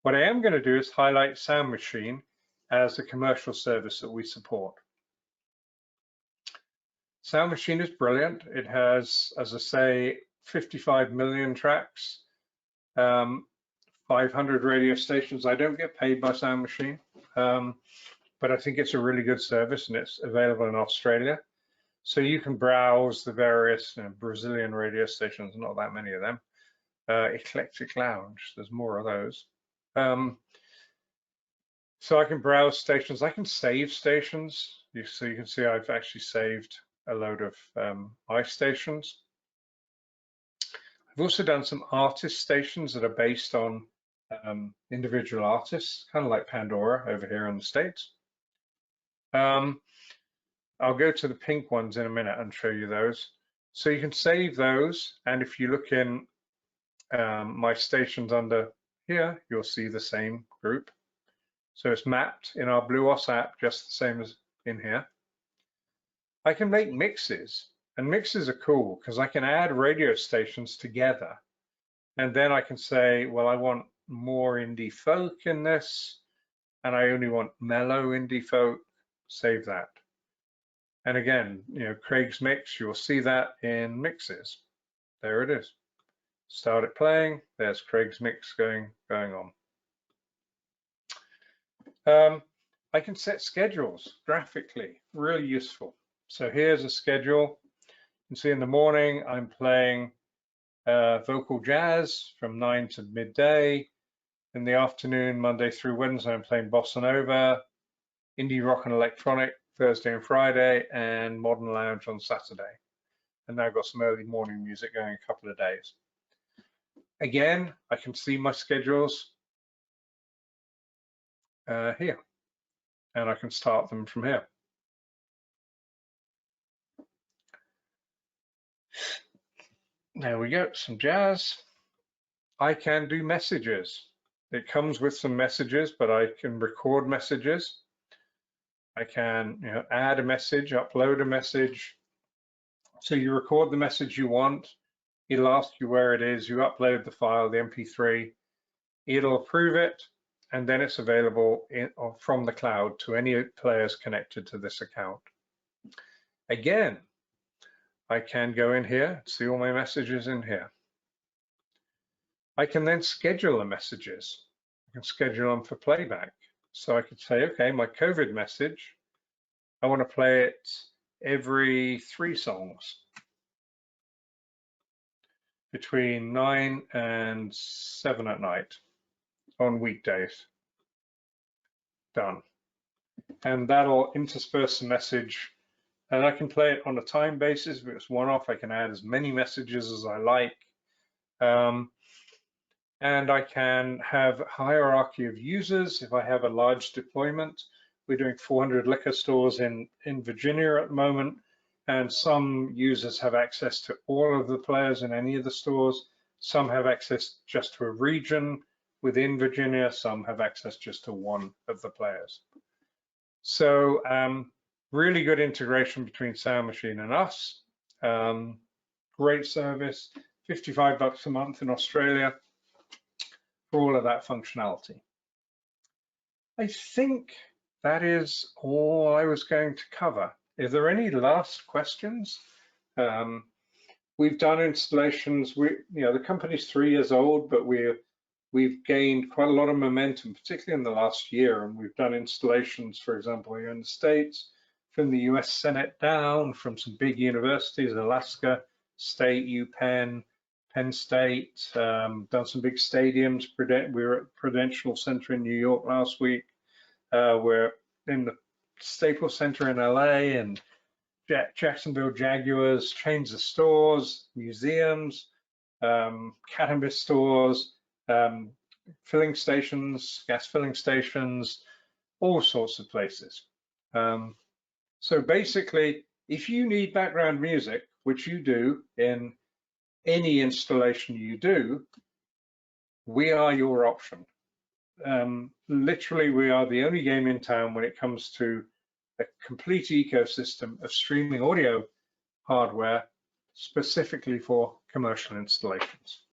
What I am going to do is highlight Soundmachine as a commercial service that we support. Soundmachine is brilliant. It has, as I say, 55 million tracks, 500 radio stations. I don't get paid by Soundmachine, but I think it's a really good service, and it's available in Australia. So you can browse the various Brazilian radio stations, not that many of them. Eclectic Lounge, there's more of those. So I can browse stations, I can save stations. So you can see I've actually saved a load of iStations. I've also done some artist stations that are based on individual artists, kind of like Pandora over here in the States. I'll go to the pink ones in a minute and show you those. So you can save those, and if you look in my stations under here, you'll see the same group. So it's mapped in our BlueOS app, just the same as in here. I can make mixes, and mixes are cool because I can add radio stations together. And then I can say, well, I want more indie folk in this, and I only want mellow indie folk, save that. And again, Craig's mix, you'll see that in mixes. There it is. Start it playing, there's Craig's mix going on. I can set schedules graphically, really useful. So here's a schedule. You can see in the morning, I'm playing vocal jazz from 9 to midday. In the afternoon, Monday through Wednesday, I'm playing bossa nova, indie rock and electronic Thursday and Friday, and modern lounge on Saturday. And now I've got some early morning music going a couple of days. Again, I can see my schedules here, and I can start them from here. There we go, some jazz. I can do messages. It comes with some messages, but I can record messages. I can add a message, upload a message. So you record the message you want. It'll ask you where it is. You upload the file, the MP3. It'll approve it, and then it's available from the cloud to any players connected to this account. Again, I can go in here, see all my messages in here. I can then schedule the messages. I can schedule them for playback. So I could say, okay, my COVID message, I want to play it every 3 songs between 9 and 7 at night on weekdays. Done. And that'll intersperse the message. And I can play it on a time basis. If it's one-off, I can add as many messages as I like. And I can have a hierarchy of users. If I have a large deployment, we're doing 400 liquor stores in Virginia at the moment, and some users have access to all of the players in any of the stores. Some have access just to a region within Virginia. Some have access just to one of the players. So really good integration between Soundmachine and us. Great service, $55 a month in Australia for all of that functionality. I think that is all I was going to cover. Is there any last questions? We've done installations. The company's 3 years old, but we've gained quite a lot of momentum, particularly in the last year. And we've done installations, for example, here in the States, from the US Senate down, from some big universities, Alaska State, UPenn, Penn State, done some big stadiums. We were at Prudential Center in New York last week. We're in the Staples Center in LA, and Jacksonville Jaguars, chains of stores, museums, cannabis stores, filling stations, gas filling stations, all sorts of places. So basically, if you need background music, which you do in any installation you do, we are your option. Literally, we are the only game in town when it comes to a complete ecosystem of streaming audio hardware specifically for commercial installations.